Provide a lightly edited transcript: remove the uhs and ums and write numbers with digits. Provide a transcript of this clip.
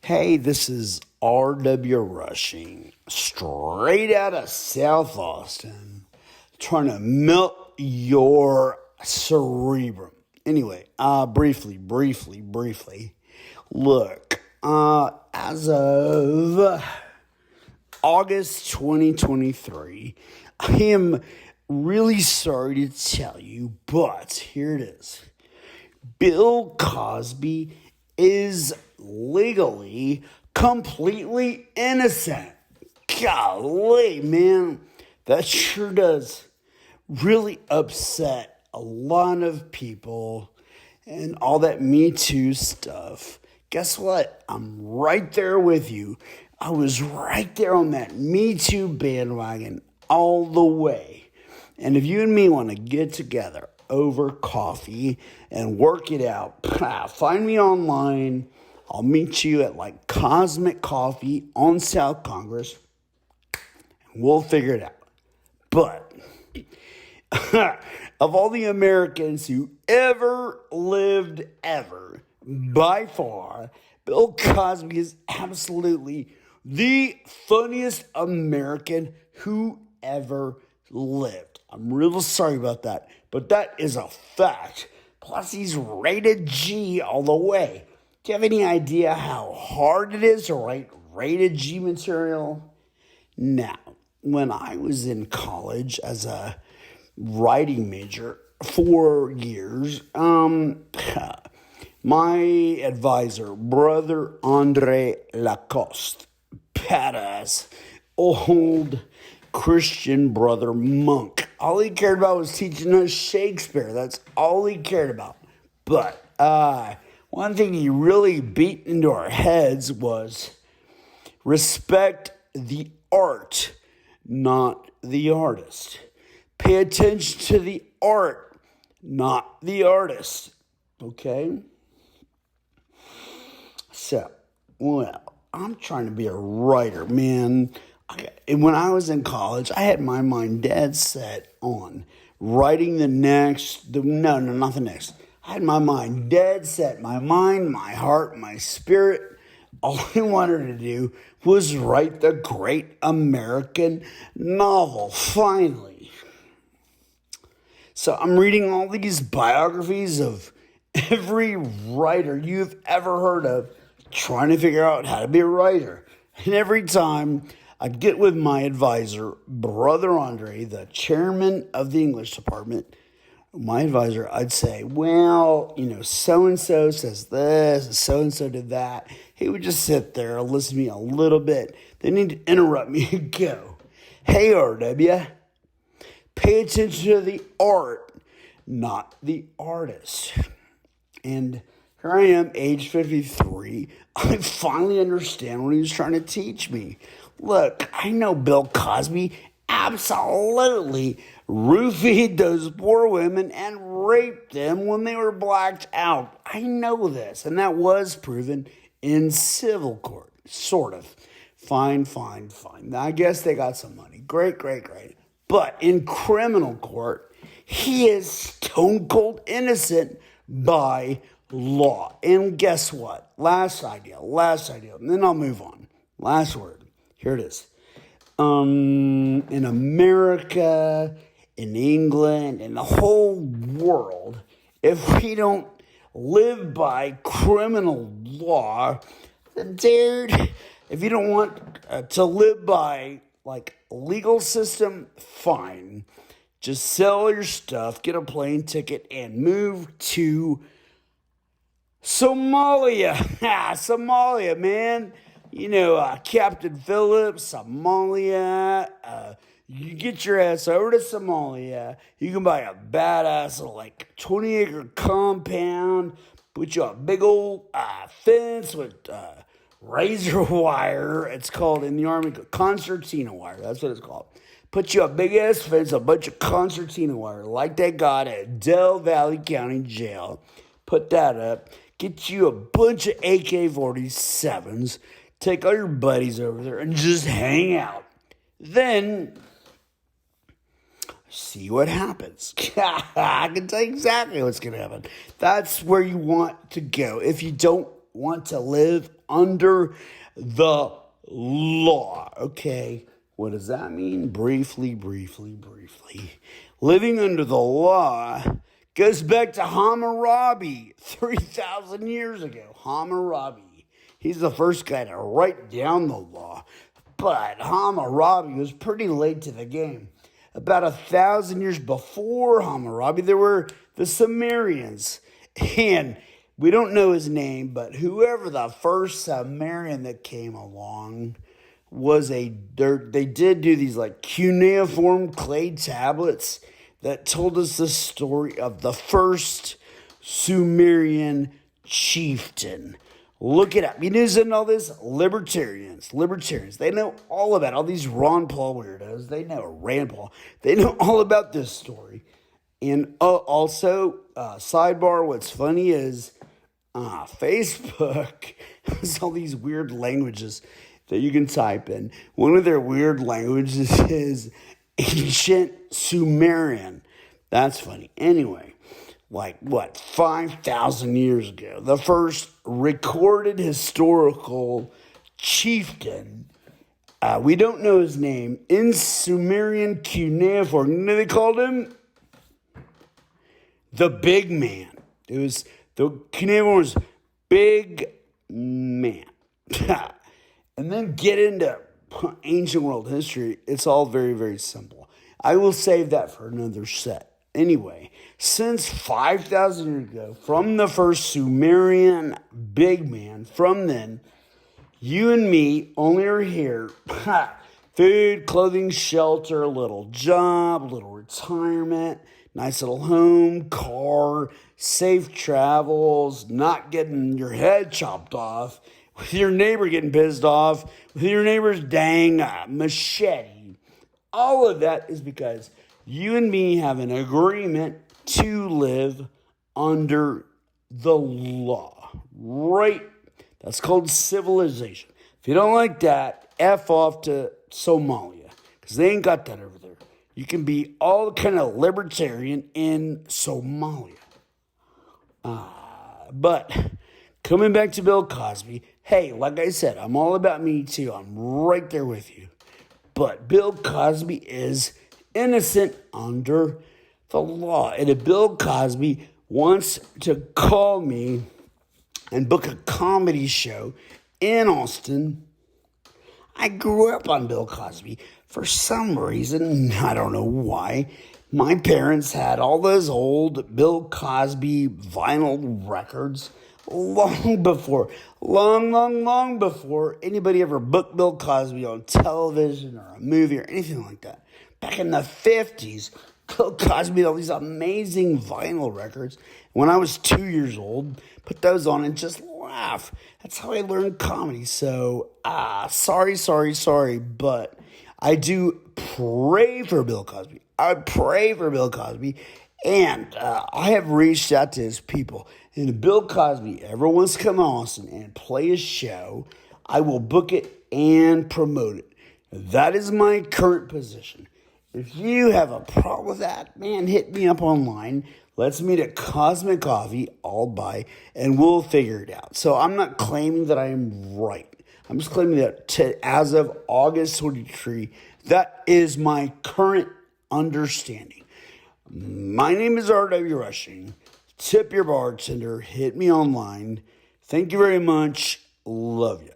Hey, this is rwrushing, straight out of South Austin, trying to melt your cerebrum. Anyway, briefly, look, as of August 2023, I am really sorry to tell you, but here it is. Bill Cosby is legally completely innocent. Golly, man, that sure does really upset a lot of people and all that Me Too stuff. Guess what? I'm right there with you. I was right there on that Me Too bandwagon all the way. And if you and me want to get together over coffee and work it out, find me online. I'll meet you at like Cosmic Coffee on South Congress, and we'll figure it out. But of all the Americans who ever lived ever, by far, Bill Cosby is absolutely the funniest American who ever lived. I'm real sorry about that, but that is a fact. Plus, he's rated G all the way. Do you have any idea how hard it is to write rated G material? Now, when I was in college as a writing major 4 years, my advisor, Brother Andre Lacoste, badass, old Christian brother monk. All he cared about was teaching us Shakespeare. That's all he cared about. But one thing he really beat into our heads was respect the art, not the artist. Pay attention to the art, not the artist. Okay? So, well, I'm trying to be a writer, man. And when I was in college, I had my mind dead set on writing not the next. I had my mind dead set, my mind, my heart, my spirit. All I wanted to do was write the great American novel, finally. So I'm reading all these biographies of every writer you've ever heard of, trying to figure out how to be a writer. And every time I'd get with my advisor, Brother Andre, the chairman of the English department, my advisor, I'd say, well, so-and-so says this, and so-and-so did that. He would just sit there and listen to me a little bit. Then he'd interrupt me and go, hey, RW, pay attention to the art, not the artist. And here I am, age 53. I finally understand what he was trying to teach me. Look, I know Bill Cosby absolutely roofied those poor women and raped them when they were blacked out. I know this, and that was proven in civil court, sort of. Fine. I guess they got some money. Great. But in criminal court, he is stone cold innocent by law. And guess what? Last idea, and then I'll move on. Last word. Here it is. In America, in England, in the whole world, if we don't live by criminal law, then dude, if you don't want to live by legal system, fine. Just sell your stuff, get a plane ticket, and move to Somalia. Somalia, man. Captain Phillips, Somalia. You get your ass over to Somalia. You can buy a badass 20-acre compound. Put you a big old fence with razor wire. It's called in the Army concertina wire. That's what it's called. Put you a big ass fence, a bunch of concertina wire like they got at Del Valley County Jail. Put that up. Get you a bunch of AK-47s. Take all your buddies over there and just hang out. Then see what happens. I can tell you exactly what's going to happen. That's where you want to go. If you don't want to live under the law. Okay, what does that mean? Briefly. Living under the law goes back to Hammurabi 3,000 years ago. Hammurabi. He's the first guy to write down the law. But Hammurabi was pretty late to the game. About 1,000 years before Hammurabi, there were the Sumerians. And we don't know his name, but whoever the first Sumerian that came along was they did do these like cuneiform clay tablets that told us the story of the first Sumerian chieftain. Look it up. You know all this? Libertarians. They know all about all these Ron Paul weirdos. They know Rand Paul. They know all about this story. And also, sidebar, what's funny is Facebook has all these weird languages that you can type in. One of their weird languages is ancient Sumerian. That's funny. Anyway, 5,000 years ago, the first recorded historical chieftain, we don't know his name, in Sumerian cuneiform, you know what they called him? The big man. It was, the cuneiform was big man. And then get into ancient world history. It's all very, very simple. I will save that for another set. Anyway, since 5,000 years ago, from the first Sumerian big man, from then, you and me only are here. Food, clothing, shelter, a little job, a little retirement, nice little home, car, safe travels, not getting your head chopped off, with your neighbor getting pissed off, with your neighbor's dang machete. All of that is because you and me have an agreement to live under the law. Right? That's called civilization. If you don't like that, F off to Somalia, because they ain't got that over there. You can be all kind of libertarian in Somalia. But coming back to Bill Cosby, hey, like I said, I'm all about me too. I'm right there with you. But Bill Cosby is innocent under the law. And if Bill Cosby wants to call me and book a comedy show in Austin, I grew up on Bill Cosby. For some reason, I don't know why, my parents had all those old Bill Cosby vinyl records long before anybody ever booked Bill Cosby on television or a movie or anything like that. Back in the 50s, Bill Cosby had all these amazing vinyl records. When I was 2 years old, put those on and just laugh. That's how I learned comedy. So, sorry, but I do pray for Bill Cosby. I pray for Bill Cosby. And I have reached out to his people. And if Bill Cosby ever wants to come to Austin and play his show, I will book it and promote it. That is my current position. If you have a problem with that, man, hit me up online. Let's meet at Cosmic Coffee, all by, and we'll figure it out. So I'm not claiming that I am right. I'm just claiming that as of August 23, that is my current understanding. My name is rwrushing. Tip your bartender. Hit me online. Thank you very much. Love you.